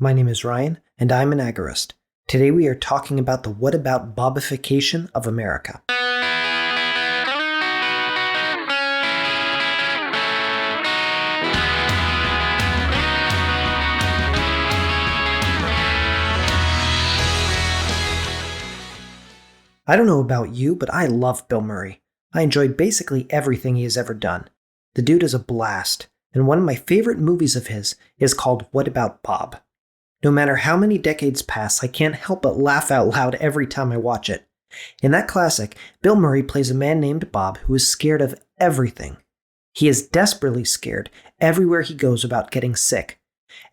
My name is Ryan, and I'm an agorist. Today we are talking about the what about Bobification of America. I don't know about you, but I love Bill Murray. I enjoy basically everything he has ever done. The dude is a blast, and one of my favorite movies of his is called What About Bob? No matter how many decades pass, I can't help but laugh out loud every time I watch it. In that classic, Bill Murray plays a man named Bob who is scared of everything. He is desperately scared everywhere he goes about getting sick.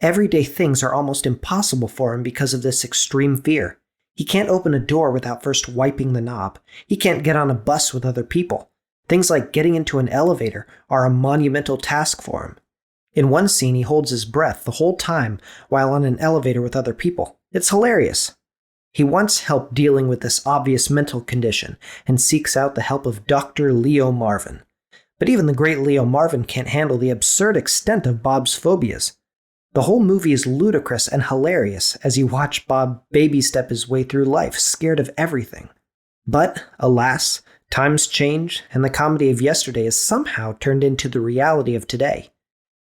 Everyday things are almost impossible for him because of this extreme fear. He can't open a door without first wiping the knob. He can't get on a bus with other people. Things like getting into an elevator are a monumental task for him. In one scene, he holds his breath the whole time while on an elevator with other people. It's hilarious. He wants help dealing with this obvious mental condition and seeks out the help of Dr. Leo Marvin. But even the great Leo Marvin can't handle the absurd extent of Bob's phobias. The whole movie is ludicrous and hilarious as you watch Bob baby-step his way through life, scared of everything. But, alas, times change, and the comedy of yesterday is somehow turned into the reality of today.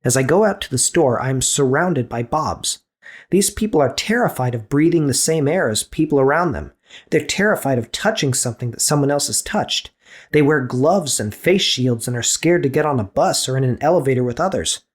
As I go out to the store, I am surrounded by Bobs. These people are terrified of breathing the same air as people around them. They're terrified of touching something that someone else has touched. They wear gloves and face shields and are scared to get on a bus or in an elevator with others.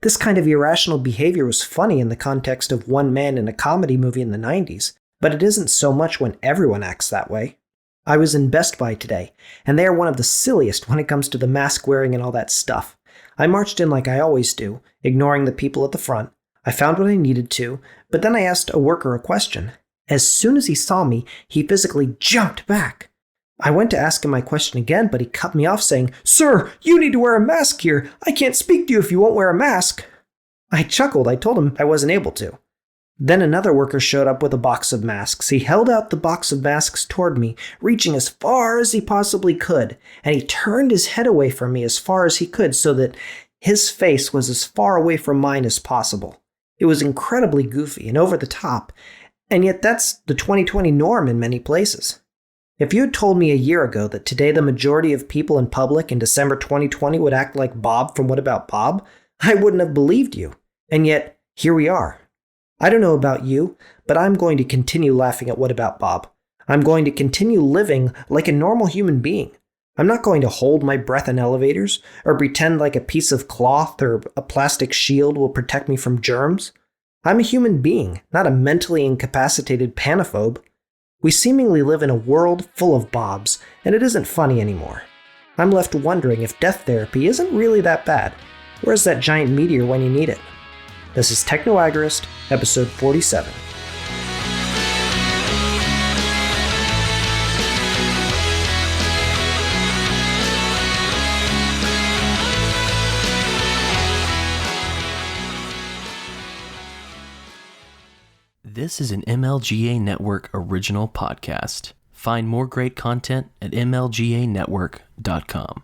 This kind of irrational behavior was funny in the context of one man in a comedy movie in the 90s, but it isn't so much when everyone acts that way. I was in Best Buy today, and they are one of the silliest when it comes to the mask wearing and all that stuff. I marched in like I always do, ignoring the people at the front. I found what I needed to, but then I asked a worker a question. As soon as he saw me, he physically jumped back. I went to ask him my question again, but he cut me off saying, "Sir, you need to wear a mask here. I can't speak to you if you won't wear a mask." I chuckled. I told him I wasn't able to. Then another worker showed up with a box of masks. He held out the box of masks toward me, reaching as far as he possibly could, and he turned his head away from me as far as he could so that his face was as far away from mine as possible. It was incredibly goofy and over the top, and yet that's the 2020 norm in many places. If you had told me a year ago that today the majority of people in public in December 2020 would act like Bob from What About Bob, I wouldn't have believed you. And yet, here we are. I don't know about you, but I'm going to continue laughing at What About Bob. I'm going to continue living like a normal human being. I'm not going to hold my breath in elevators or pretend like a piece of cloth or a plastic shield will protect me from germs. I'm a human being, not a mentally incapacitated panophobe. We seemingly live in a world full of Bobs, and it isn't funny anymore. I'm left wondering if death therapy isn't really that bad. Where's that giant meteor when you need it? This is Techno-Agorist, episode 47. This is an MLGA Network original podcast. Find more great content at mlganetwork.com.